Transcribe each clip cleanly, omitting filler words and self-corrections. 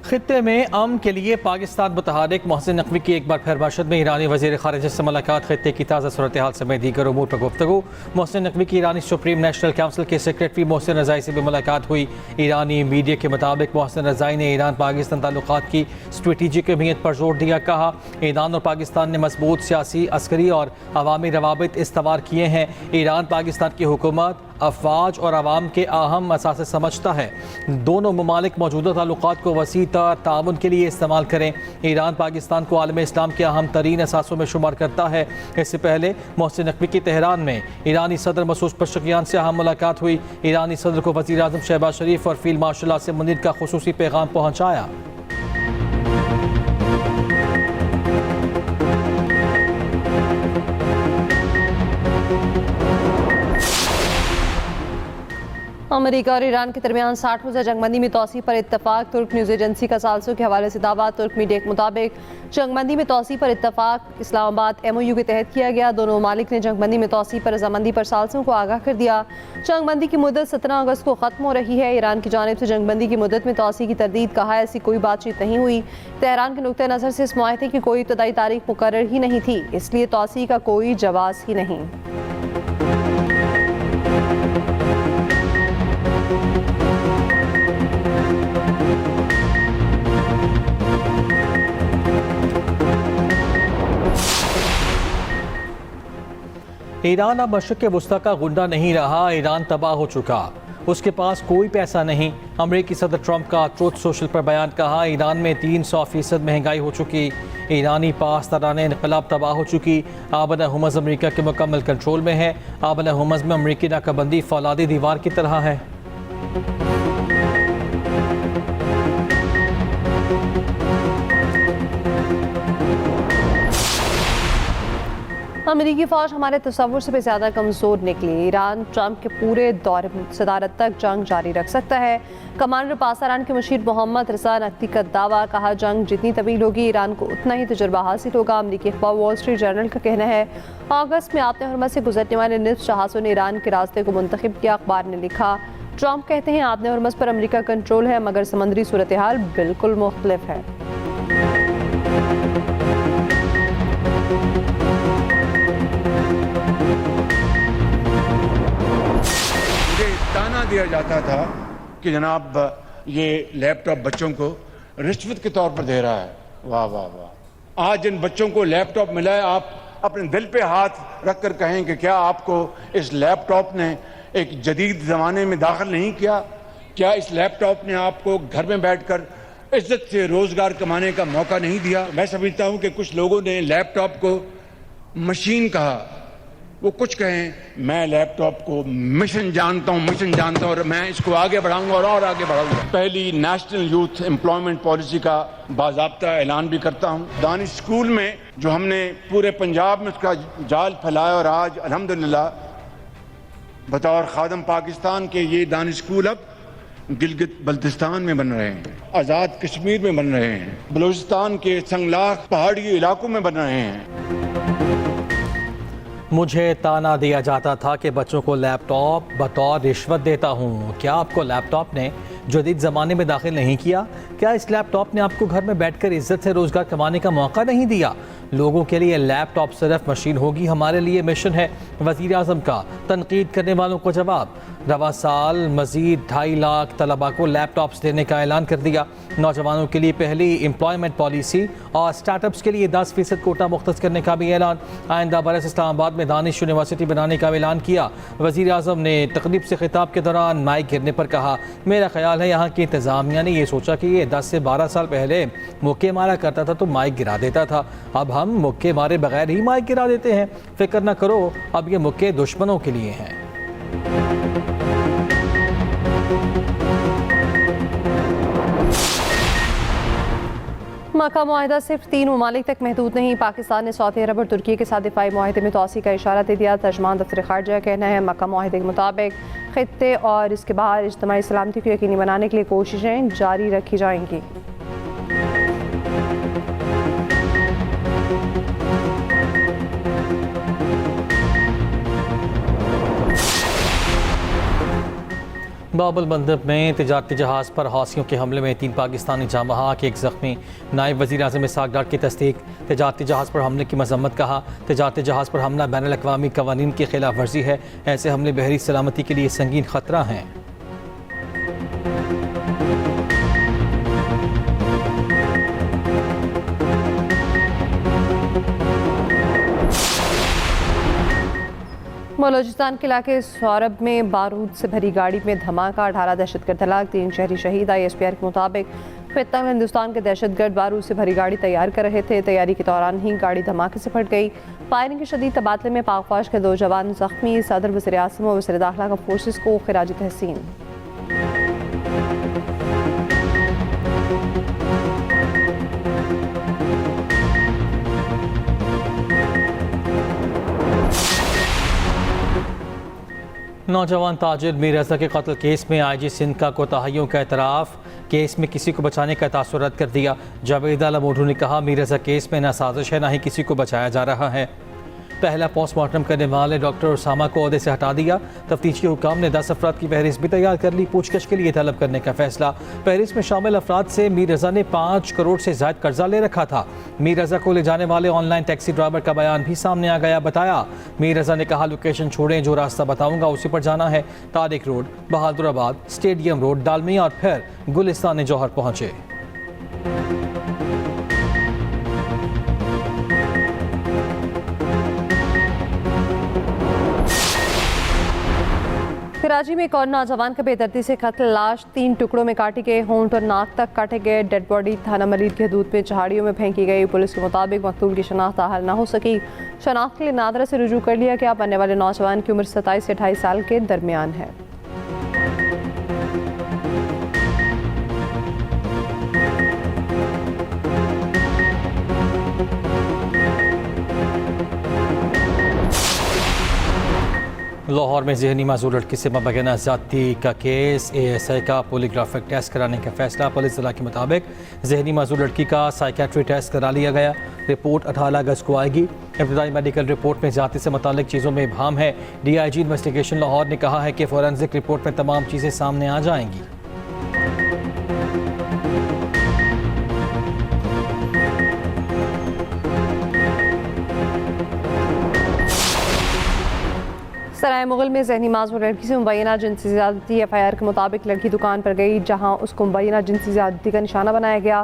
खित्ते में अमन के लिए पाकिस्तान मुतहरिक मोहसिन नकवी की एक बार फिर मशहद में ईरानी वज़ीर ख़ारिजा से मुलाकात। खित्ते की ताज़ा सूरत हाल समेत दीगर उमूर पर गुफ्तगू। मोहसिन नकवी की ईरानी सुप्रीम नेशनल काउंसिल के सेक्रेटरी मोहसिन रज़ाई से भी मुलाकात हुई। ईरानी मीडिया के मुताबिक मोहसिन रज़ाई ने ईरान पाकिस्तान ताल्लुकात की स्ट्रेटेजिक अहमियत पर जोर दिया। कहा, ईरान और पाकिस्तान ने मजबूत सियासी, अस्करी और अवामी रवाबित इस्तवार किए हैं। ईरान पाकिस्तान की हुकूमत अफवाज और आवाम के अहम असासे समझता है। दोनों ममालिक मौजूदा ताल्लुकात को वसी तर ताउन के लिए इस्तेमाल करें। ईरान पाकिस्तान को आलम इस्लाम के अहम तरीन असासों में शुमार करता है। इससे पहले मोहसिन नकवी की तेहरान में ईरानी सदर मसूद पशकियान से अहम मुलाकात हुई। ईरानी सदर को वज़ीर आज़म शहबाज शरीफ और फील्ड मार्शल आसिम मुनीर का खुसूसी पैगाम पहुँचाया। अमेरिका और ईरान के दरमियान 60 रोज़ा जंगबंदी में तोसी पर इत्तफाक। तुर्क न्यूज़ एजेंसी का सालसों के हवाले से दावा। तुर्क मीडिया के मुताबिक जंगबंदी में तोसी पर इत्तफाक इस्लामाबाद MOU के तहत किया गया। दोनों ममालिक ने जंगबंदी में तोसी पर रजामंदी पर सालसों को आगाह कर दिया। जंगबंदी की मुद्दत 17 अगस्त को ख़त्म हो रही है। ईरान की जानिब से जंगबंदी की मुद्दत में तोसी की तरदीद। कहा, ऐसी कोई बातचीत नहीं हुई। तेहरान के नुक्ते नज़र से इस मुआहदे की कोई इब्तदाई तारीख मुकर्रर ही नहीं थी, इसलिए तोसी का कोई जवाज़ ही नहीं। ईरान अब मशरिक़ वुस्ता का गुंडा नहीं रहा। ईरान तबाह हो चुका, उसके पास कोई पैसा नहीं। अमरीकी सदर ट्रंप का ट्रूथ सोशल पर बयान। कहा, ईरान में 300% महंगाई हो चुकी। ईरानी पासदारान इनकलाब तबाह हो चुकी। आबन हुमज़ अमरीका के मुकम्मल कंट्रोल में है। आबन हुमज़ में अमरीकी नाकाबंदी फौलादी दीवार की तरह है। अमेरिकी फ़ौज हमारे तसव्वुर से भी ज़्यादा कमज़ोर निकली। ईरान ट्रंप के पूरे दौर सदारत तक जंग जारी रख सकता है। कमांडर पासदारान के मुशीर मोहम्मद रज़ा नकवी का दावा। कहा, जंग जितनी तवील होगी ईरान को उतना ही तजुर्बा हासिल होगा। अमरीकी अखबार वॉल स्ट्रीट जर्नल का कहना है, अगस्त में आपने हरमत से गुजरने वाले निस्फ जहाज़ों ने ईरान के रास्ते को मुंतखब किया। अखबार ने लिखा, ट्रंप कहते हैं आपने हरमत पर अमरीका कंट्रोल है, मगर समंदरी सूरत हाल बिल्कुल मुख्तलिफ है। ताना दिया जाता था कि जनाब ये लैपटॉप बच्चों को रिश्वत के तौर पर दे रहा है। वाह वाह वाह, आज जिन बच्चों को लैपटॉप मिला है, आप अपने दिल पे हाथ रख कर कहें कि क्या आपको इस लैपटॉप ने एक जदीद ज़माने में दाखिल नहीं किया? क्या इस लैपटॉप ने आपको घर में बैठकर इज्जत से रोज़गार कमाने का मौका नहीं दिया? मैं समझता हूँ कि कुछ लोगों ने लैपटॉप को मशीन कहा। वो कुछ कहें, मैं लैपटॉप को मिशन जानता हूं और मैं इसको आगे बढ़ाऊंगा और आगे बढ़ाऊंगा। पहली नेशनल यूथ एम्प्लॉयमेंट पॉलिसी का बाज़ाब्ता ऐलान भी करता हूं। दानिश स्कूल में जो हमने पूरे पंजाब में उसका जाल फैलाया और आज अल्हम्दुलिल्लाह बतौर खादम पाकिस्तान के ये दानिश स्कूल अब गिलगित बल्तिस्तान में बन रहे हैं, आज़ाद कश्मीर में बन रहे हैं, बलूचिस्तान के संगलाख पहाड़ी इलाकों में बन रहे हैं। मुझे ताना दिया जाता था कि बच्चों को लैपटॉप बतौर रिश्वत देता हूँ। क्या आपको लैपटॉप ने जदीद ज़माने में दाखिल नहीं किया? क्या इस लैपटॉप ने आपको घर में बैठकर इज्जत से रोज़गार कमाने का मौका नहीं दिया? लोगों के लिए लैपटॉप सिर्फ मशीन होगी, हमारे लिए मिशन है। वज़ीर आज़म का तनकीद करने वालों को जवाब। रवा साल मज़ीद 2.5 लाख तलबा को लैपटॉप्स देने का ऐलान कर दिया। नौजवानों के लिए पहली एम्प्लॉयमेंट पॉलिसी और स्टार्टअप्स के लिए 10% कोटा मुख्तस करने का भी ऐलान। आइंदा बरस इस्लामाबाद में दानिश यूनिवर्सिटी बनाने का ऐलान किया। वज़ीर आज़म ने तकरीब से खिताब के दौरान माइक गिरने पर कहा, मेरा ख्याल है यहाँ की इंतज़ामिया ने यह सोचा कि ये 10 से 12 साल पहले मुक्के मारा करता था तो माइक गिरा देता था, अब हम मुक्के मारे बगैर ही माइक गिरा देते हैं। फिक्र न करो, अब ये मुक्के दुश्मनों के लिए हैं। मक्का मुआहिदा सिर्फ 3 ममालिक तक महदूद नहीं। पाकिस्तान ने सऊदी अरब और तुर्की के साथ दिफाई मुआहिदे में तोसी का इशारा दे दिया। तर्जमान दफ्तर खारजा का कहना है, मक्का मुआहिदे के मुताबिक खित्ते और इसके बाहर इज्तिमाई सलामती को यकीनी बनाने के लिए कोशिशें जारी रखी जाएंगी। बाबुल मंदब में तिजारती जहाज़ पर हौसियों के हमले में 3 पाकिस्तानी जाँ बहक, 1 जख्मी। नायब वज़ीर आज़म इसाक डार की तस्दीक। तिजारती जहाज़ पर हमले की मजम्मत, कहा तिजारती जहाज़ पर हमला बैनुल अक़वामी क़वानीन की खिलाफ वर्जी है। ऐसे हमले बहरी सलामती के लिए संगीन ख़तरा हैं। बलोचिस्तान के इलाके सौरभ में बारूद से भरी गाड़ी में धमाका, 18 दहशतगर्द हलाक, 3 शहरी शहीद। ISPR के मुताबिक फितंग हिंदुस्तान के दहशतगर्द बारूद से भरी गाड़ी तैयार कर रहे थे। तैयारी के दौरान ही गाड़ी धमाके से फट गई। फायरिंग के शदीद तबादले में पाक फौज के 2 जवान जख्मी। सदर वज़ीर आज़म और वज़ीर दाखिला का फोर्सेस को खिराज तहसीन। नौजवान ताजिर मीर रज़ा के कत्ल केस में IG सिंध का कोताहियों का एतराफ़। केस में किसी को बचाने का तासुर रद्द कर दिया। जावेद आलम ओढ़ू ने कहा मीर रज़ा केस में न साजिश है, न ही किसी को बचाया जा रहा है। पहला पोस्टमार्टम करने वाले डॉक्टर उसामा को ओहदे से हटा दिया। तफ्तीशी हुकाम ने 10 अफराद की फहरिस्त भी तैयार कर ली। पूछताछ के लिए तलब करने का फैसला। फहरिस्त में शामिल अफराद से मीर रज़ा ने 5 करोड़ से ज़ायद कर्जा ले रखा था। मीर रज़ा को ले जाने वाले ऑनलाइन टैक्सी ड्राइवर का बयान भी सामने आ गया। बताया मीर रज़ा ने कहा लोकेशन छोड़ें, जो रास्ता बताऊंगा उसी पर जाना है। Tariq road, Bahadurabad, stadium road, Dalmia और फिर गुलिस्तान जौहर पहुंचे। कराची में एक और नौजवान का बेदर्दी से कत्ल, लाश 3 टुकड़ों में काटी गई, होंठ और नाक तक काटे गए। डेड बॉडी थाना मलीद की हदूद में झाड़ियों में फेंकी गई। पुलिस के मुताबिक मकतूल की शनाख्त हाल न हो सकी। शनाख्त के लिए नादरा से रुजू कर लिया गया। बनने वाले नौजवान की उम्र 27 से 28 साल के दरमियान है। लाहौर में जहनी माजूर लड़की से मबैना ज़्यादती का केस। ASI का पोलीग्राफिक टेस्ट कराने का फैसला। पुलिस जिला के मुताबिक जहनी माजूर लड़की का साइकेट्री टेस्ट करा लिया गया। रिपोर्ट 18 अगस्त को आएगी। इब्तदाई मेडिकल रिपोर्ट में ज़्यादती से मुताल्लिक चीज़ों में इबहम है। DIG इन्वेस्टिगेशन लाहौर ने कहा है कि फोरेंसिक रिपोर्ट में तमाम चीज़ें सामने आ जाएंगी। सराय मुगल में जहनी माजूर लड़की से मुबैना जिनसी ज़्यादती। FIR के मुताबिक लड़की दुकान पर गई जहां उसको मुबैना जिनसी ज़्यादती का निशाना बनाया गया।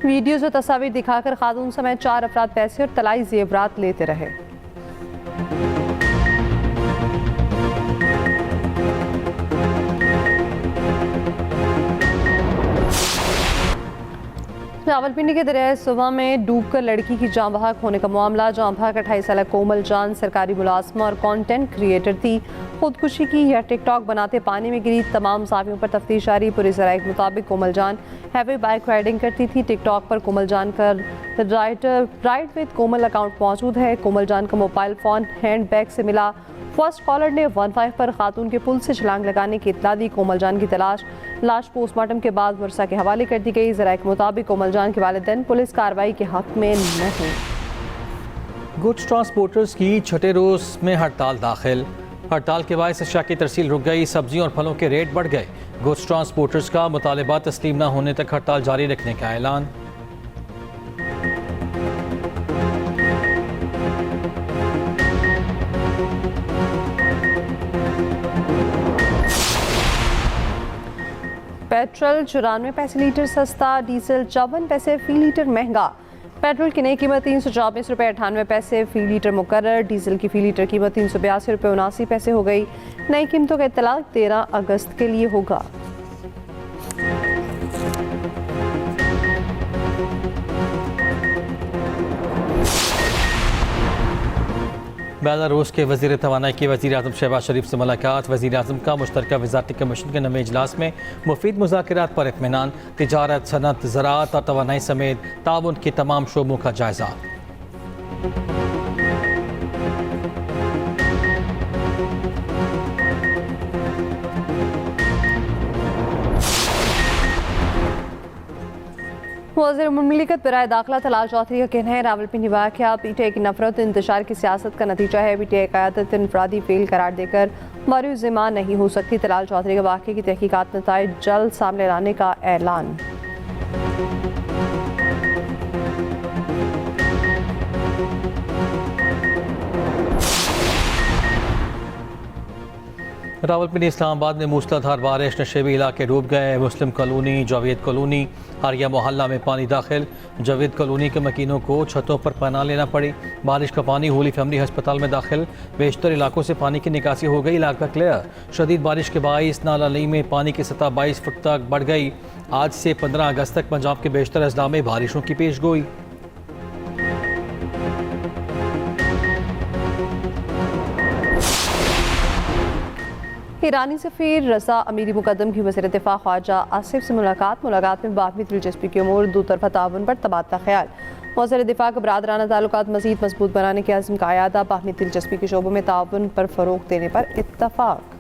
वीडियोज़ और तस्वीर दिखाकर खातून समेत 4 अफराद पैसे और तलाई जेवरात लेते रहे। रावलपिंडी के दरियाए सुबह में डूबकर लड़की की जाँ बहक होने का मामला। जाँ बहक 28 साल कोमल जान सरकारी मुलाजमा और कंटेंट क्रिएटर थी। खुदकुशी की या टिकटॉक बनाते पानी में गिरी। तमाम साफियों पर तफ्तीश जारी। पुलिस ज़राए के मुताबिक कोमल जान हैवी बाइक राइडिंग करती थी। टिकटॉक पर कोमल जान का राइड विद कोमल अकाउंट मौजूद है। कोमल जान का मोबाइल फ़ोन हैंड बैग से मिला। फर्स्ट कॉलर ने 15 पर खातून के पुल से छलांग लगाने की इत्तला दी। कोमल जान की तलाश। लाश पोस्टमार्टम के बाद वर्षा के हवाले कर दी गई। ज़राए के मुताबिक कोमल जान के वालिदैन पुलिस कार्रवाई के हक में नहीं। गुड्स ट्रांसपोर्टर्स की छठे रोज़ में हड़ताल दाखिल। हड़ताल के बायस अशिया की तरसील रुक गई। सब्जियों और फलों के रेट बढ़ गए। गुड्स ट्रांसपोर्टर्स का मुतालबा तस्लीम न होने तक हड़ताल जारी रखने का ऐलान। पेट्रोल 94 पैसे लीटर सस्ता, डीजल 54 पैसे फी लीटर महंगा। पेट्रोल की नई कीमत 324 रुपये 98 पैसे फी लीटर मुकर्रर। डीजल की फी लीटर कीमत 382 रुपये 79 पैसे हो गई। नई कीमतों का इत्तलाक 13 अगस्त के लिए होगा। बेलारूस के वज़ीर तवानाई की वज़ीर आज़म शहबाज शरीफ से मुलाकात। वज़ीर आज़म का मुश्तरका वज़ारती कमीशन के 9वें इजलास में मुफीद मुज़ाकरात पर इत्मीनान। तिजारत, सनत, ज़राअत और तवानाई समेत ताउन के तमाम शोबों का जायज़ा। वज़ीर मुमलिकत बराए दाखिला तलाल चौधरी का कहना है रावलपिंडी वाक़या PTI की नफरत इंतशार की सियासत का नतीजा है। PTI क़यादत इनफरादी फेल करार देकर मारूफ ज़िम्मा नहीं हो सकती। तलाल चौधरी का वाक़े की तहकीकात नताइज जल्द सामने लाने का ऐलान। रावलपिंडी इस्लामाबाद में मूसलाधार बारिश, नशेबी इलाके डूब गए। मुस्लिम कॉलोनी, जावेद कॉलोनी, आरिया मोहल्ला में पानी दाखिल। जावेद कॉलोनी के मकीनों को छतों पर पनाह लेना पड़ी। बारिश का पानी होली फैमिली अस्पताल में दाखिल। बेशतर इलाकों से पानी की निकासी हो गई, इलाका क्लियर। शदीद बारिश के बाइस नाला नई में पानी की सतह 22 फुट तक बढ़ गई। आज से 15 अगस्त तक पंजाब के बेशतर अजला में बारिशों की पेशगोई। ईरानी सफ़ीर रज़ा अमीरी मुकद्दम की वज़ीर दिफ़ा ख्वाजा आसिफ से मुलाकात में बाहमी दिलचस्पी की उमूर, दो तरफ़ा ताउन पर तबादला ख्याल। वज़ीर दिफ़ा का बरादराना ताल्लुकात मज़ीद मजबूत बनाने के अज़्म का अयादा, बाहमी दिलचस्पी के शोबों में ताउन पर फ़रोग़ देने पर इत्तफ़ाक़।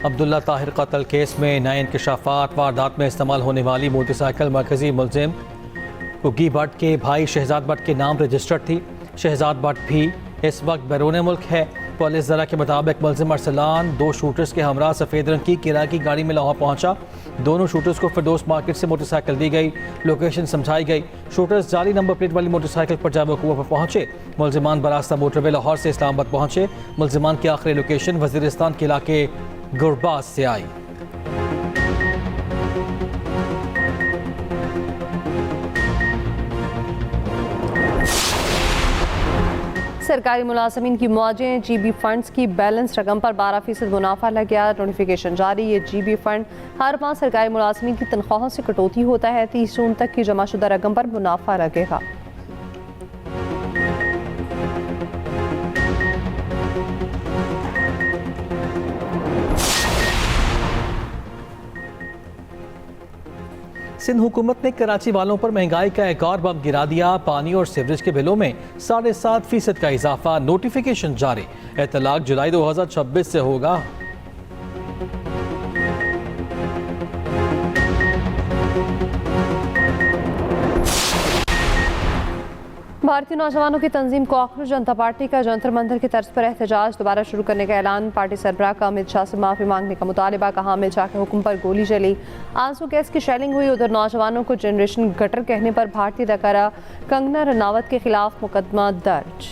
अब्दुल्ला ताहिर कत्ल केस में नए इंकशाफात। वारदात में इस्तेमाल होने वाली मोटरसाइकिल मरकजी मुलजिम उग्गी भट्ट के भाई शहजाद भट्ट के नाम रजिस्टर्ड थी। शहजाद भट्ट भी इस वक्त बैरून मुल्क है। पुलिस ज़रा के मुताबिक मुलजिम अरसलान 2 शूटर्स के हमरा सफ़ेद रंग की किराए की गाड़ी में लाहौर पहुंचा। दोनों शूटर्स को फिरदौस मार्केट से मोटरसाइकिल दी गई, लोकेशन समझाई गई। शूटर्स जाली नंबर प्लेट वाली मोटरसाइकिल पर जाबकुआ पर पहुंचे। मुलजिमान बरास्ता मोटरवे लाहौर से इस्लामाबाद पहुंचे। मुलजिमान की आखिरी लोकेशन वजीरिस्तान के इलाके गुरबाज से आई। सरकारी मुलाजमीन की मौजें, GB फंड्स की बैलेंस रकम पर 12% मुनाफा लग गया। नोटिफिकेशन जारी। ये GB फंड हर माह सरकारी मुलाजमीन की तनख्वाहों से कटौती होता है। 30 जून तक की जमाशुदा रकम पर मुनाफा लगेगा। सिंध हुकूमत ने कराची वालों पर महंगाई का एक और बम गिरा दिया। पानी और सीवरेज के बिलों में 7.5% का इजाफा। नोटिफिकेशन जारी। इतलाक जुलाई 2026 से होगा। भारतीय नौजवानों की तंजीम कॉकरोच जनता पार्टी का जंतर मंतर की तर्ज पर एहतजाज दोबारा शुरू करने का ऐलान। पार्टी सरबराह का अमित शाह से माफी मांगने का मुतालिबा। कहा अमित शाह के हुक्म पर गोली चली, आंसू गैस की शेलिंग हुई। उधर नौजवानों को जनरेशन गटर कहने पर भारतीय अदाकारा कंगना रनावत के खिलाफ मुकदमा दर्ज।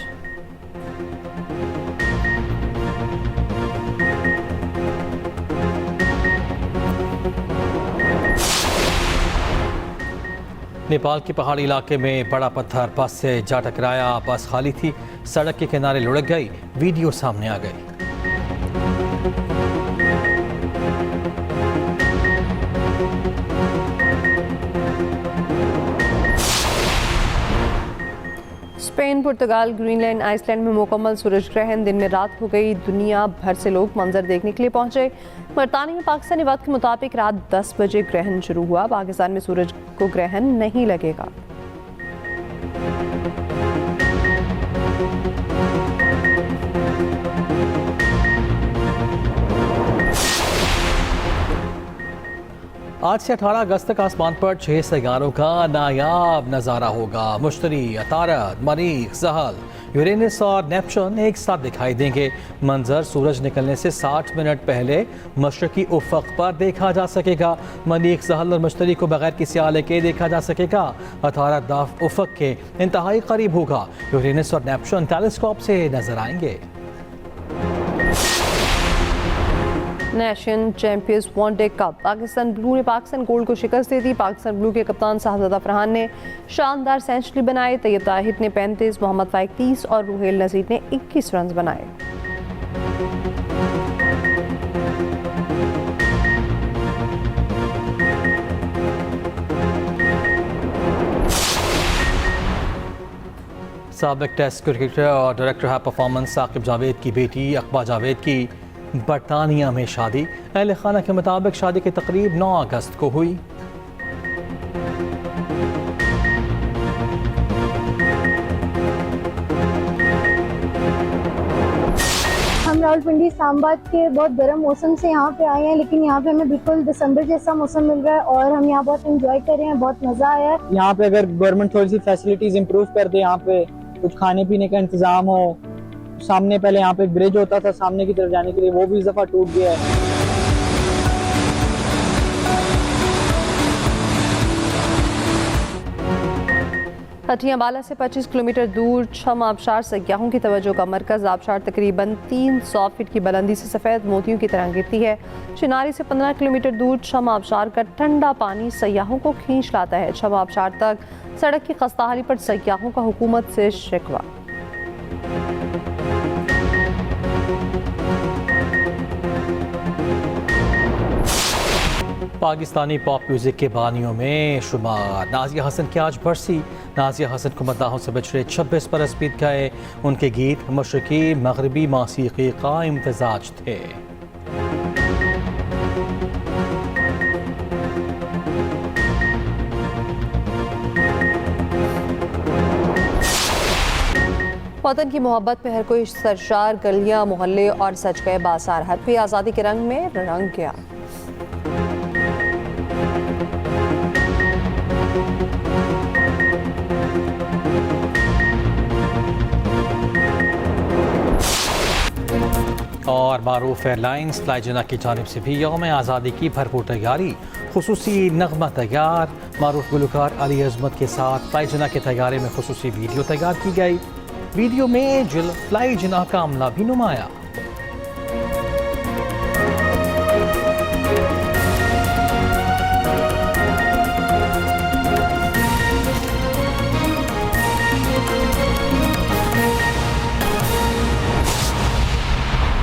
नेपाल के पहाड़ी इलाके में बड़ा पत्थर बस से जा टकराया। बस खाली थी, सड़क के किनारे लुढ़क गई। वीडियो सामने आ गई। स्पेन, पुर्तगाल, ग्रीनलैंड, आइसलैंड में मुकम्मल सूरज ग्रहण। दिन में रात हो गई। दुनिया भर से लोग मंजर देखने के लिए पहुंचे। बरतानिया में पाकिस्तानी वक्त के मुताबिक रात 10 बजे ग्रहण शुरू हुआ। पाकिस्तान में सूरज को ग्रहण नहीं लगेगा। आज से 18 अगस्त तक आसमान पर 6 सितारों का नायाब नज़ारा होगा। मुश्तरी, अतारद, मरीख, ज़हल, यूरेनस और नेपच्यून एक साथ दिखाई देंगे। मंजर सूरज निकलने से 60 मिनट पहले मशरकी उफ़क़ पर देखा जा सकेगा। मरीख, ज़हल और मुश्तरी को बगैर किसी आले के देखा जा सकेगा। अतारद उफ़क़ के इंतहाई करीब होगा। यूरेनस और नेपच्यून टेलीस्कोप से नजर आएंगे। Nation champions one day cup. Pakistan blue ने पाकिस्तान गोल्ड को शिकस्त दे दी। पाकिस्तान ब्लू के कप्तान साहबजादा फरहान ने शानदार सेंचुरी बनाए। तैयब ताहिर ने 35, मोहम्मद फाइक 30 और रुहेल नज़ीर ने 21 रन बनाए। साबिक टेस्ट क्रिकेटर और director high performance Saqib Javed की बेटी अकबा जावेद की बरतानिया में शादी। अहले खाना के मुताबिक शादी की तकरीब 9 अगस्त को हुई। हम रावलपिंडी इस्लामाबाद के बहुत गर्म मौसम से यहाँ पे आए हैं, लेकिन यहाँ पे हमें बिल्कुल दिसंबर जैसा मौसम मिल रहा है और हम यहाँ बहुत एंजॉय कर रहे हैं, बहुत मज़ा आया है। यहाँ पे अगर गवर्नमेंट थोड़ी सी फैसिलिटीज इंप्रूव कर दे, यहाँ पे कुछ खाने पीने का इंतजाम हो, सामने पहले यहाँ पे ब्रिज होता था सामने की तरफ जाने के लिए, वो भी इस दफ़ा टूट गया है। हटियां बाला से 25 किलोमीटर दूर छम आबशार सयाहों की तवज्जो का मरकज़। आबशार तकरीबन 300 फीट की बुलंदी से सफ़ेद मोतियों की तरह गिरती है। चिनारी से 15 किलोमीटर दूर छम आबशार का ठंडा पानी सयाहों को खींच लाता है। छम आबशार तक सड़क की खस्ताहाली पर सयाहों का हुकूमत से शिकवा। पाकिस्तानी पॉप म्यूज़िक के बानियों में शुमार नाजिया हसन की आज बरसी। नाजिया हसन को मद्दाहों से बिछड़े 26 बरस बीत गए। उनके गीत मशरकी मगरबी मौसीकी का इम्तजाज थे। वतन की मोहब्बत में हर कोई सरशार, गलियां मोहल्ले और सच गए बाजार, हर कोई आज़ादी के रंग में रंग गया। और मारूफ एयरलाइंस फ्लाईजना की जानिब से भी यौम आज़ादी की भरपूर तैयारी। खुसूसी नगमा तैयार। मारूफ गुलकार अली अजमत के साथ फ्लाईजना के तैयारी में खुसूसी वीडियो तैयार की गई। वीडियो में फ्लाईजना का अमला भी नुमाया।